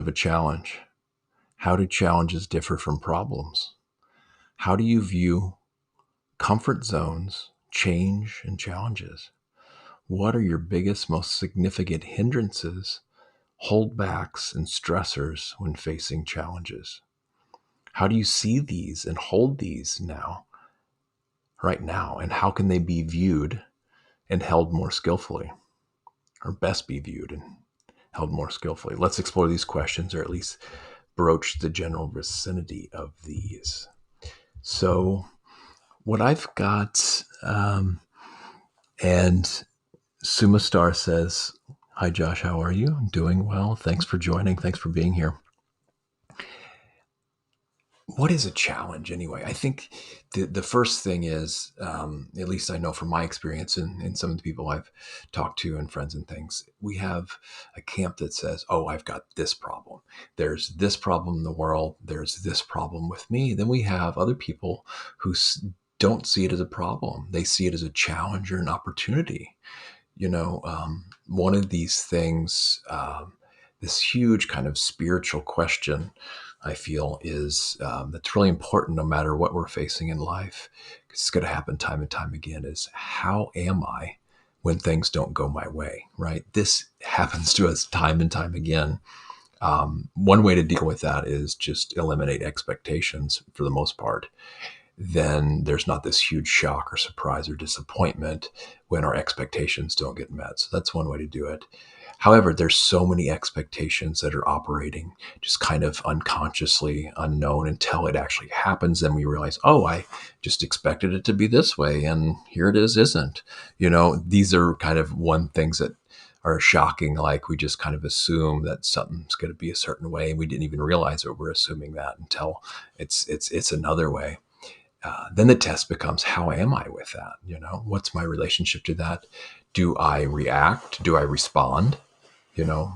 of a challenge. How do challenges differ from problems? How do you view comfort zones, change, and challenges? What are your biggest, most significant hindrances, holdbacks, and stressors when facing challenges? How do you see these and hold these right now? And how can they be viewed and held more skillfully, or best be viewed and held more skillfully? Let's explore these questions, or at least broach the general vicinity of these. So, what I've got, and Sumastar says, "Hi, Josh, how are you? I'm doing well. Thanks for joining. Thanks for being here." What is a challenge anyway? I think the first thing is, at least I know from my experience and some of the people I've talked to and friends and things, we have a camp that says, oh, I've got this problem. There's this problem in the world. There's this problem with me. Then we have other people who don't see it as a problem. They see it as a challenge or an opportunity. One of these things, this huge kind of spiritual question, I feel, is that's really important no matter what we're facing in life. It's going to happen time and time again, is how am I when things don't go my way, right? This happens to us time and time again. One way to deal with that is just eliminate expectations for the most part. Then there's not this huge shock or surprise or disappointment when our expectations don't get met. So that's one way to do it. However, there's so many expectations that are operating just kind of unconsciously, unknown, until it actually happens. Then we realize, oh, I just expected it to be this way, and here it is, isn't. These are kind of one things that are shocking. Like, we just kind of assume that something's going to be a certain way, and we didn't even realize that we're assuming that until it's another way. Then the test becomes, how am I with that? What's my relationship to that? Do I react? Do I respond?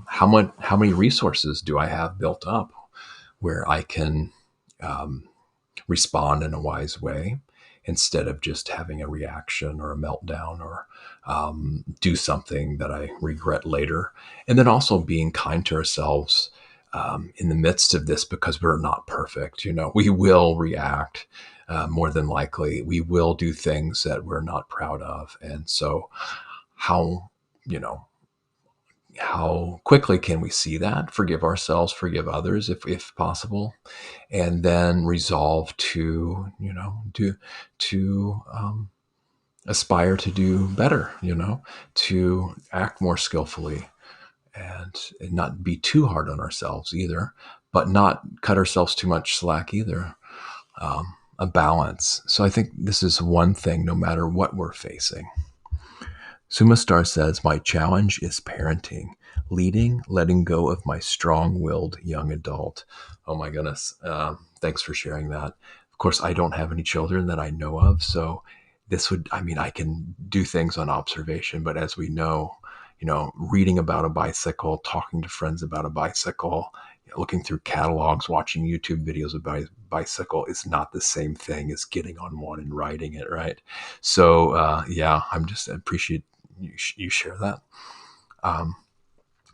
How many resources do I have built up where I can respond in a wise way instead of just having a reaction or a meltdown, or do something that I regret later? And then also being kind to ourselves in the midst of this, because we're not perfect. We will react. More than likely, we will do things that we're not proud of. And so how quickly can we see that, forgive ourselves, forgive others if possible, and then resolve to, aspire to do better, to act more skillfully, and not be too hard on ourselves either, but not cut ourselves too much slack either. A balance. So I think this is one thing, no matter what we're facing. Sumastar says, my challenge is parenting, leading, letting go of my strong-willed young adult. Oh my goodness. Thanks for sharing that. Of course, I don't have any children that I know of. So I can do things on observation, but as we know, reading about a bicycle, talking to friends about a bicycle, looking through catalogs, watching YouTube videos about a bicycle is not the same thing as getting on one and riding it, right? So, I'm just appreciate you share that.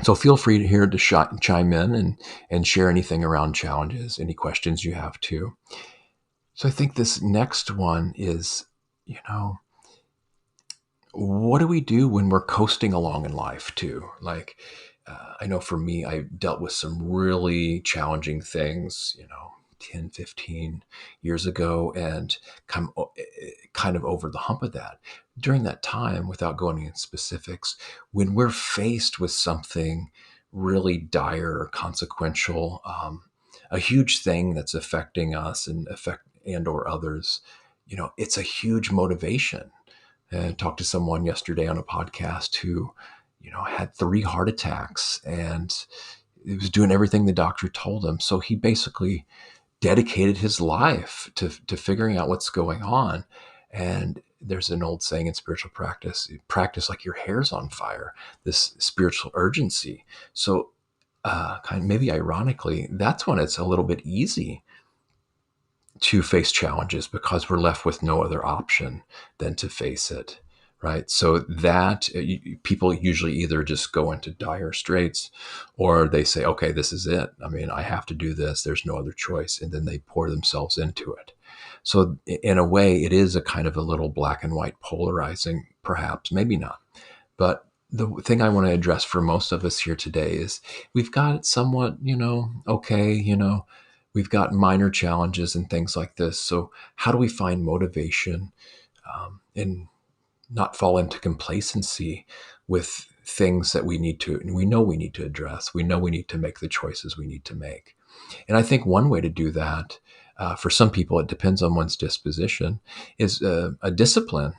So feel free to chime in and share anything around challenges, any questions you have too. So I think this next one is, what do we do when we're coasting along in life too? Like, I know for me, I dealt with some really challenging things, 10, 15 years ago, and kind of over the hump of that. During that time, without going into specifics, when we're faced with something really dire or consequential, a huge thing that's affecting us and or others, it's a huge motivation. And I talked to someone yesterday on a podcast who, had 3 heart attacks, and he was doing everything the doctor told him. So he basically dedicated his life to figuring out what's going on. And there's an old saying in spiritual practice like your hair's on fire, this spiritual urgency. So kind of maybe ironically, that's when it's a little bit easy to face challenges, because we're left with no other option than to face it, right? So that people usually either just go into dire straits, or they say, okay, this is it. I mean, I have to do this. There's no other choice. And then they pour themselves into it. So in a way, it is a kind of a little black and white polarizing, perhaps, maybe not. But the thing I want to address for most of us here today is we've got it somewhat, okay, we've got minor challenges and things like this. So how do we find motivation and not fall into complacency with things that we know we need to address. We know we need to make the choices we need to make. And I think one way to do that, for some people, it depends on one's disposition, is a discipline.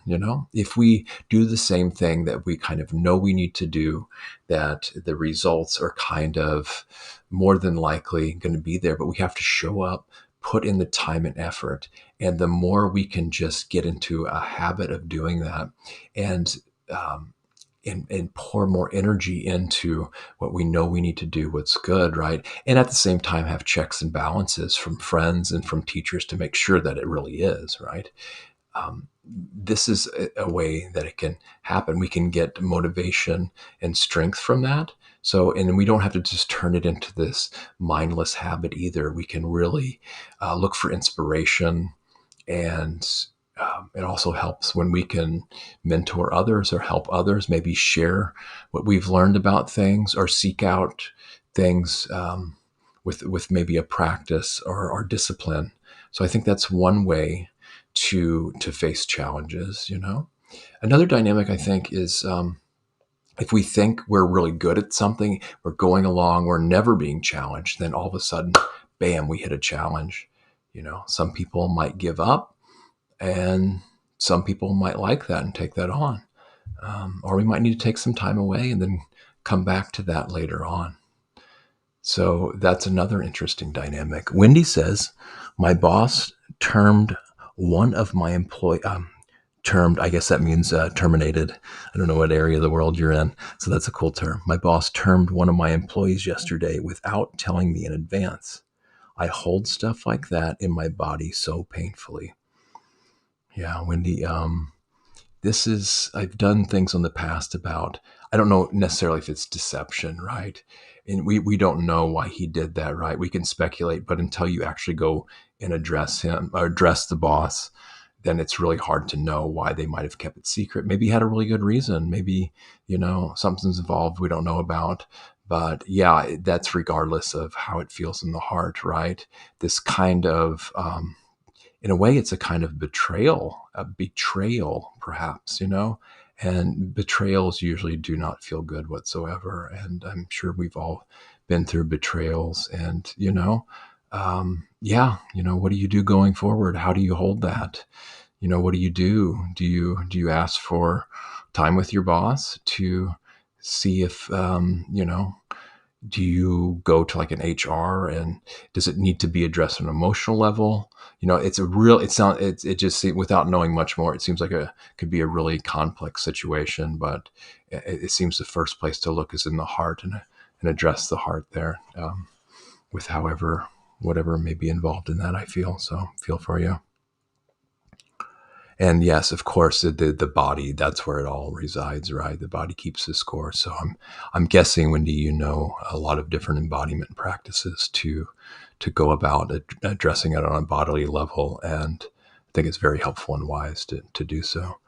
If we do the same thing that we kind of know we need to do, that the results are kind of more than likely going to be there, but we have to show up, put in the time and effort. And the more we can just get into a habit of doing that and, um, and pour more energy into what we know we need to do, what's good, right? And at the same time, have checks and balances from friends and from teachers to make sure that it really is, right? This is a way that it can happen. We can get motivation and strength from that. So, and we don't have to just turn it into this mindless habit either. We can really look for inspiration, and it also helps when we can mentor others or help others, maybe share what we've learned about things or seek out things with maybe a practice or discipline. So I think that's one way to face challenges. Another dynamic I think is if we think we're really good at something, we're going along, we're never being challenged, then all of a sudden, bam, we hit a challenge. Some people might give up, and some people might like that and take that on. Or we might need to take some time away and then come back to that later on. So that's another interesting dynamic. Wendy says, my boss termed one of my employee, termed, I guess that means terminated. I don't know what area of the world you're in. So that's a cool term. My boss termed one of my employees yesterday without telling me in advance. I hold stuff like that in my body so painfully. Yeah, Wendy, I've done things in the past about, I don't know necessarily if it's deception, right? And we don't know why he did that, right? We can speculate, but until you actually go and address him or address the boss, then it's really hard to know why they might have kept it secret. Maybe he had a really good reason. Maybe, something's involved we don't know about. But yeah, that's regardless of how it feels in the heart, right? This kind of, in a way, it's a kind of betrayal, perhaps. And betrayals usually do not feel good whatsoever. And I'm sure we've all been through betrayals. And, yeah, what do you do going forward? How do you hold that? What do you do? Do you ask for time with your boss to see if, do you go to like an HR, and does it need to be addressed on an emotional level? It just seems, without knowing much more, it seems like could be a really complex situation, but it seems the first place to look is in the heart, and address the heart there, with whatever may be involved in that. I feel for you. And yes, of course, the body, that's where it all resides, right? The body keeps the score. So I'm guessing, Wendy, a lot of different embodiment practices to go about addressing it on a bodily level. And I think it's very helpful and wise to do so,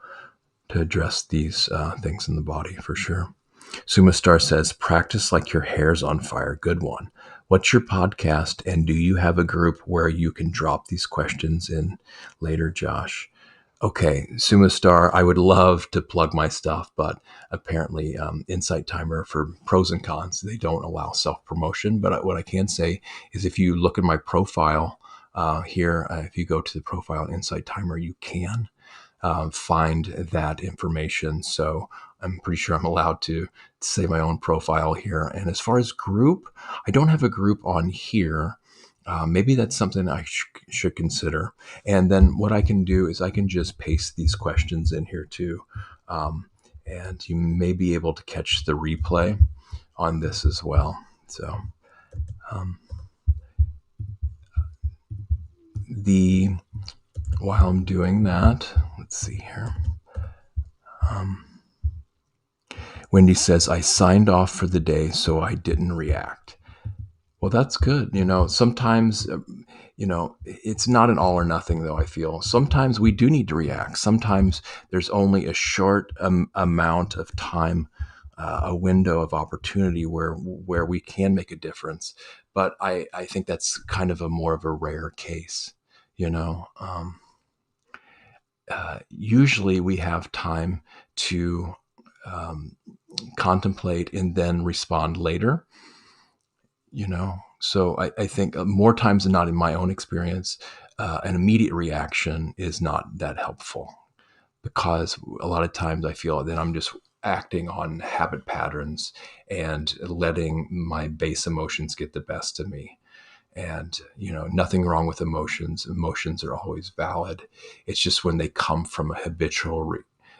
to address these things in the body, for sure. Sumastar says, practice like your hair's on fire. Good one. What's your podcast? And do you have a group where you can drop these questions in later, Josh? Okay, Sumastar, I would love to plug my stuff, but apparently Insight Timer, for pros and cons, they don't allow self-promotion. But what I can say is, if you look at my profile here, if you go to the profile on Insight Timer, you can find that information. So I'm pretty sure I'm allowed to say my own profile here. And as far as group, I don't have a group on here. Maybe that's something I should consider. And then what I can do is I can just paste these questions in here too. And you may be able to catch the replay on this as well. So while I'm doing that, let's see here. Wendy says, I signed off for the day so I didn't react. Well, that's good. Sometimes, it's not an all or nothing, though, I feel. Sometimes we do need to react. Sometimes there's only a short amount of time, a window of opportunity where we can make a difference. But I think that's kind of a more of a rare case, you know. Usually we have time to contemplate and then respond later, so I think more times than not, in my own experience, an immediate reaction is not that helpful, because a lot of times I feel that I'm just acting on habit patterns and letting my base emotions get the best of me. And nothing wrong with emotions are always valid. It's just when they come from a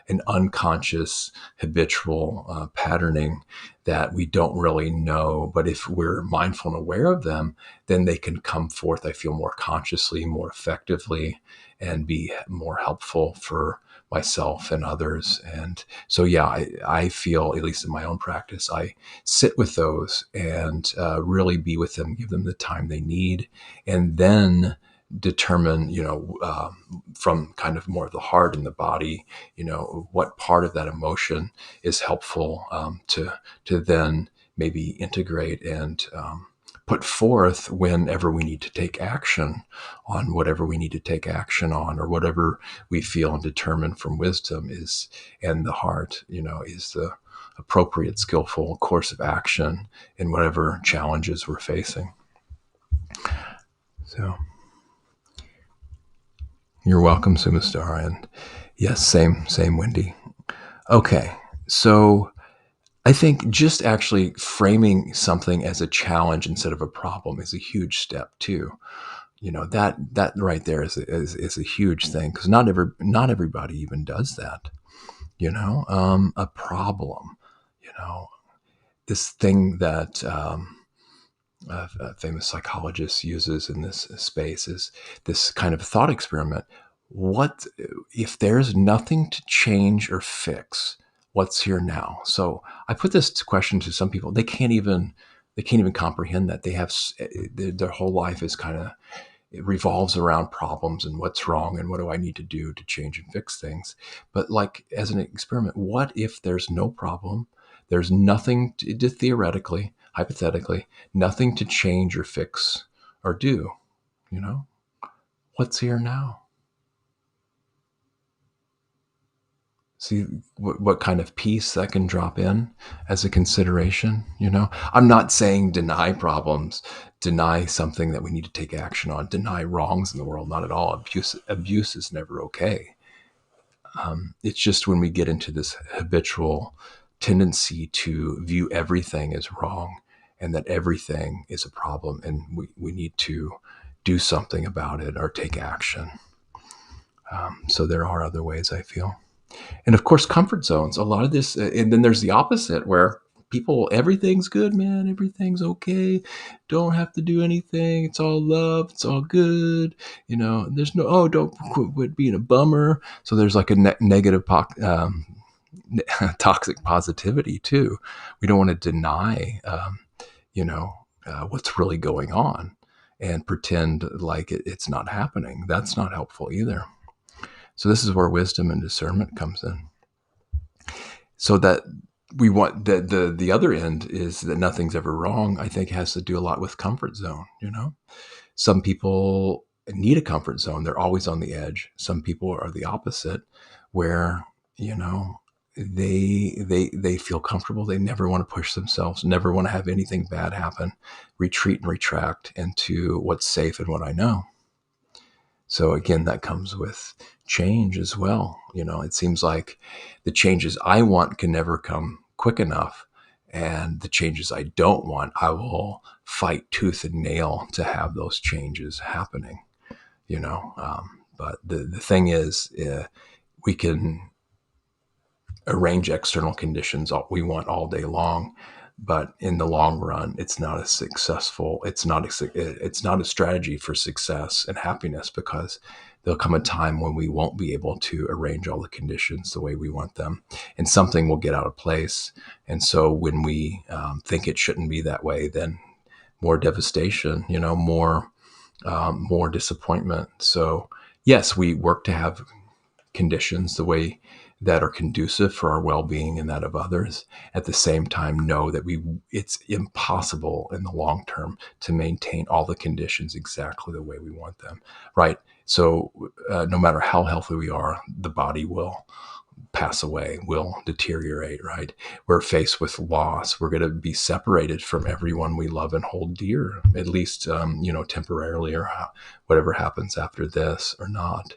an unconscious habitual patterning that we don't really know, but if we're mindful and aware of them, then they can come forth, I feel, more consciously, more effectively, and be more helpful for myself and others. And so yeah, I feel, at least in my own practice, I sit with those and really be with them, give them the time they need, and then determine, from kind of more of the heart and the body, what part of that emotion is helpful to then maybe integrate and put forth whenever we need to take action on whatever we need to take action on, or whatever we feel and determine from wisdom is, and the heart, is the appropriate, skillful course of action in whatever challenges we're facing. So you're welcome, Sumastar. And yes, same, Wendy. Okay. So I think just actually framing something as a challenge instead of a problem is a huge step too. That right there is a huge thing, because not everybody even does that. A problem. This thing that a famous psychologist uses in this space is this kind of thought experiment. What if there's nothing to change or fix? What's here now? So I put this question to some people. They can't even comprehend that. They have their whole life is kind of, it revolves around problems and what's wrong and what do I need to do to change and fix things. But like, as an experiment, what if there's no problem? There's nothing to theoretically, hypothetically, nothing to change or fix or do. What's here now? See what kind of peace that can drop in as a consideration. I'm not saying deny problems, deny something that we need to take action on, deny wrongs in the world. Not at all. Abuse is never okay. It's just when we get into this habitual tendency to view everything as wrong and that everything is a problem, and we need to do something about it or take action. So there are other ways, I feel. And of course, comfort zones. A lot of this, and then there's the opposite where people, everything's good, man. Everything's okay. Don't have to do anything. It's all love. It's all good. There's no, oh, don't quit being a bummer. So there's like a negative, toxic positivity too. We don't want to deny, what's really going on and pretend like it's not happening. That's not helpful either. So this is where wisdom and discernment comes in. So that we want the other end is that nothing's ever wrong. I think has to do a lot with comfort zone. Some people need a comfort zone. They're always on the edge. Some people are the opposite, where they feel comfortable. They never want to push themselves. Never want to have anything bad happen. Retreat and retract into what's safe and what I know. So again, that comes with change as well. It seems like the changes I want can never come quick enough. And the changes I don't want, I will fight tooth and nail to have those changes happening, But the thing is, we can arrange external conditions we want all day long. but in the long run, it's not a successful. It's not a strategy for success and happiness, because there'll come a time when we won't be able to arrange all the conditions the way we want them, and something will get out of place. And so when we think it shouldn't be that way, then more devastation, more disappointment. So yes, we work to have conditions the way that are conducive for our well-being and that of others. At the same time, know that it's impossible in the long term to maintain all the conditions exactly the way we want them, right? So no matter how healthy we are, the body will pass away, will deteriorate, right? We're faced with loss. We're going to be separated from everyone we love and hold dear, at least, temporarily, or whatever happens after this or not.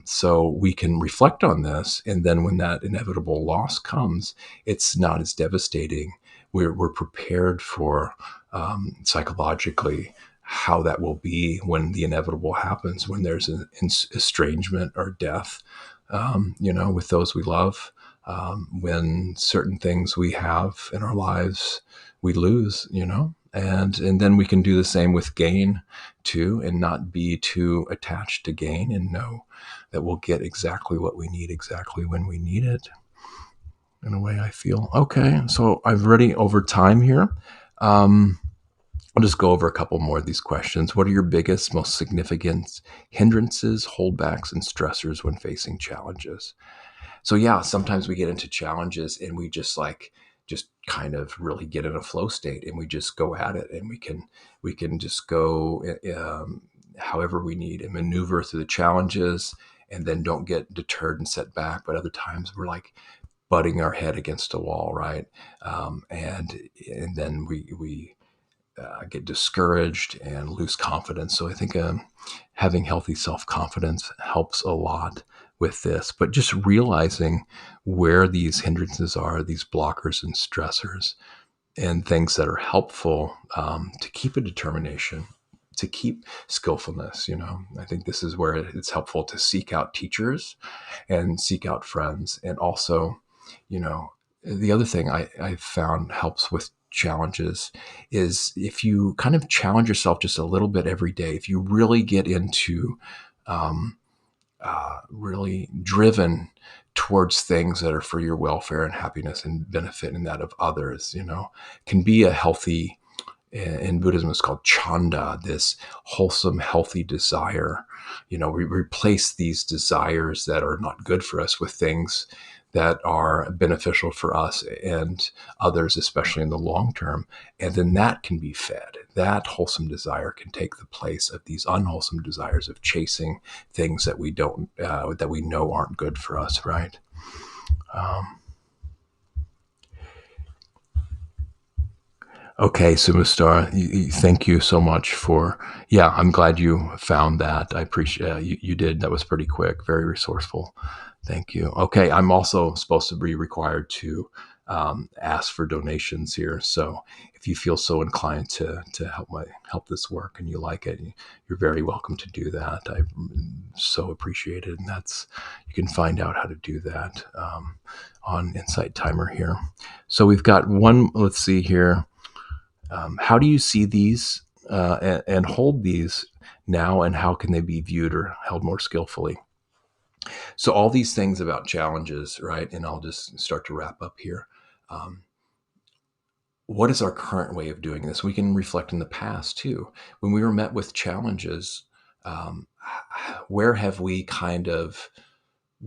So we can reflect on this. And then when that inevitable loss comes, it's not as devastating. We're prepared for, psychologically, how that will be when the inevitable happens, when there's an estrangement or death, with those we love, when certain things we have in our lives we lose, and then we can do the same with gain too, and not be too attached to gain, and know that we'll get exactly what we need exactly when we need it. In a way, I feel okay. So I've already over time here. Um, I'll just go over a couple more of these questions. What are your biggest, most significant hindrances, holdbacks, and stressors when facing challenges? So yeah, sometimes we get into challenges and we just kind of really get in a flow state, and we just go at it, and we can just go, however we need, and maneuver through the challenges, and then don't get deterred and set back. But other times we're like butting our head against a wall, right? And then we get discouraged and lose confidence. So I think having healthy self-confidence helps a lot with this, but just realizing where these hindrances are, these blockers and stressors, and things that are helpful, to keep a determination, to keep skillfulness. I think this is where it's helpful to seek out teachers and seek out friends. And also, you know, the other thing I've found helps with challenges is if you kind of challenge yourself just a little bit every day, if you really get into, um, really driven towards things that are for your welfare and happiness and benefit and that of others, can be a healthy, in Buddhism, it's called chanda, this wholesome, healthy desire. We replace these desires that are not good for us with things that are beneficial for us and others, especially in the long term. And then that can be fed. That wholesome desire can take the place of these unwholesome desires of chasing things that we don't, that we know aren't good for us, right? Um, Okay, Sumistar, thank you so much for. Yeah, I'm glad you found that. I appreciate you did. That was pretty quick, very resourceful. Thank you. Okay, I'm also supposed to be required to ask for donations here. So if you feel so inclined to help this work and you like it, you're very welcome to do that. I so appreciate it, and you can find out how to do that, on Insight Timer here. So we've got one. Let's see here. How do you see these, and hold these now, and how can they be viewed or held more skillfully? So all these things about challenges, right? And I'll just start to wrap up here. Um, what is our current way of doing this? We can reflect in the past too. When we were met with challenges, um, where have we kind of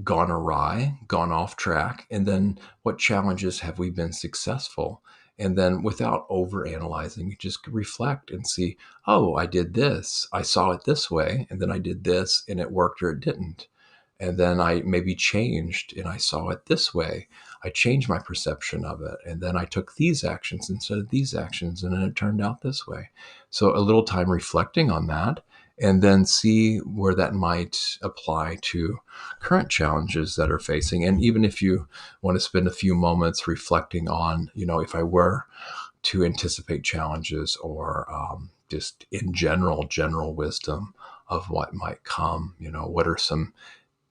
gone awry, gone off track, and then what challenges have we been successful? And then without over analyzing, just reflect and see, oh, I did this, I saw it this way, and then I did this and it worked or it didn't. And then I maybe changed and I saw it this way. I changed my perception of it. And then I took these actions instead of these actions, and then it turned out this way. So a little time reflecting on that, and then see where that might apply to current challenges that are facing. And even if you want to spend a few moments reflecting on, if I were to anticipate challenges, or just in general wisdom of what might come, what are some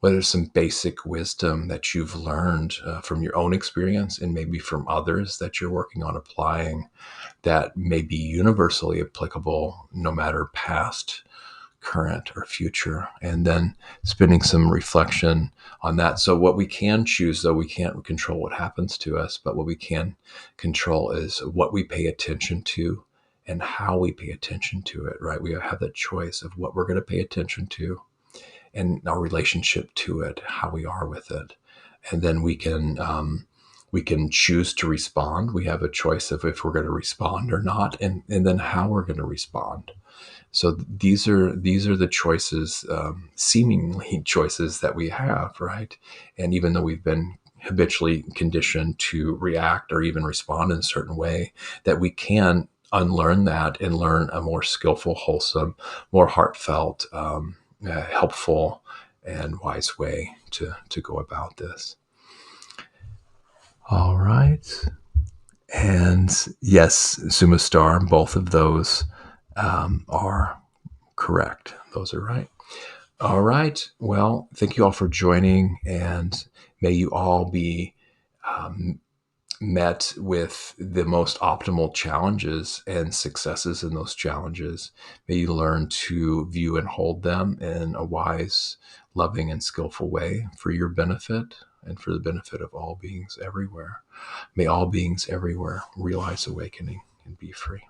What are some basic wisdom that you've learned from your own experience and maybe from others that you're working on applying that may be universally applicable no matter past, current, or future? And then spending some reflection on that. So what we can choose, though, we can't control what happens to us, but what we can control is what we pay attention to and how we pay attention to it, right? We have that choice of what we're going to pay attention to and our relationship to it, how we are with it. And then we can choose to respond. We have a choice of if we're going to respond or not, and then how we're going to respond. So these are the choices, seemingly choices that we have, right? And even though we've been habitually conditioned to react or even respond in a certain way, that we can unlearn that and learn a more skillful, wholesome, more heartfelt, helpful, and wise way to go about this. All right. And yes, Suma Star, both of those are correct. Those are right. All right. Well, thank you all for joining, and may you all be um, met with the most optimal challenges and successes in those challenges. May you learn to view and hold them in a wise, loving, and skillful way for your benefit and for the benefit of all beings everywhere. May all beings everywhere realize awakening and be free.